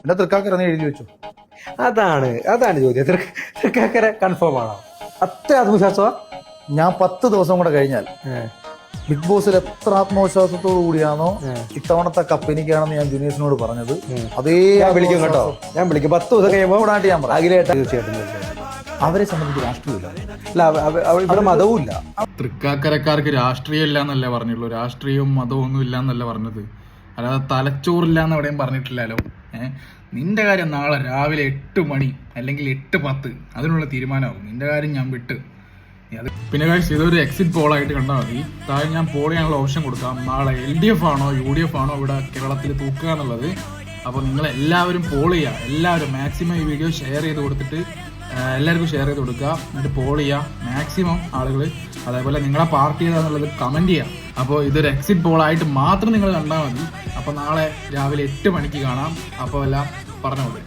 പിന്നെ തൃക്കാക്കര നീ എഴുതി വെച്ചു. അതാണ് ചോദ്യം. തൃക്കാക്കര കൺഫേം ആണോ? അത്ര ആത്മവിശ്വാസമാ? ഞാൻ 10 ദിവസം കൂടെ കഴിഞ്ഞാൽ ബിഗ് ബോസിൽ എത്ര ആത്മവിശ്വാസത്തോടു കൂടിയാണോ ഇത്തവണത്തെ കപ്പ് എനിക്കാണെന്ന് ഞാൻ ജൂനിയേഴ്സിനോട് പറഞ്ഞത്, അതേ ഞാൻ വിളിക്കും കേട്ടോ. ഞാൻ വിളിക്കും 10 ദിവസം കഴിയുമ്പോൾ കൂടാണ്ട് ഞാൻ പറയാം. അഖിലേട്ടാ തീർച്ചയായിട്ടും. അവരെ സംബന്ധിച്ച് രാഷ്ട്രീയമില്ല. ഇവിടെ മതവും ഇല്ല. തൃക്കാക്കരക്കാർക്ക് രാഷ്ട്രീയം ഇല്ല എന്നല്ലേ പറഞ്ഞുള്ളൂ. രാഷ്ട്രീയവും മതവും ഒന്നും ഇല്ല എന്നല്ല പറഞ്ഞത്. അല്ലാതെ തലച്ചോറില്ല എന്ന് എവിടെയും പറഞ്ഞിട്ടില്ലല്ലോ. നിന്റെ കാര്യം നാളെ രാവിലെ 8 മണി അല്ലെങ്കിൽ 8:10 അതിനുള്ള തീരുമാനമാകും. നിന്റെ കാര്യം ഞാൻ വിട്ട്. പിന്നെ കാര്യം ഇതൊരു എക്സിറ്റ് പോളായിട്ട് കണ്ടാൽ മതി. താഴെ ഞാൻ പോൾ ചെയ്യാനുള്ള ഓപ്ഷൻ കൊടുക്കാം. നാളെ LDF ആണോ UDF ആണോ ഇവിടെ കേരളത്തിൽ തൂക്കുക എന്നുള്ളത്. അപ്പോൾ നിങ്ങൾ എല്ലാവരും പോൾ ചെയ്യുക. എല്ലാവരും മാക്സിമം ഈ വീഡിയോ ഷെയർ ചെയ്ത് കൊടുത്തിട്ട് എല്ലാവർക്കും ഷെയർ ചെയ്ത് കൊടുക്കുക. എന്നിട്ട് പോൾ ചെയ്യുക മാക്സിമം ആളുകൾ. അതേപോലെ നിങ്ങളെ പാർട്ടി ഏതാന്നുള്ളത് കമൻറ്റ് ചെയ്യുക. അപ്പോൾ ഇതൊരു എക്സിറ്റ് പോളായിട്ട് മാത്രം നിങ്ങൾ കണ്ടാൽ മതി. അപ്പോൾ നാളെ രാവിലെ 8 മണിക്ക് കാണാം. അപ്പോൾ എല്ലാം പറഞ്ഞോളൂ.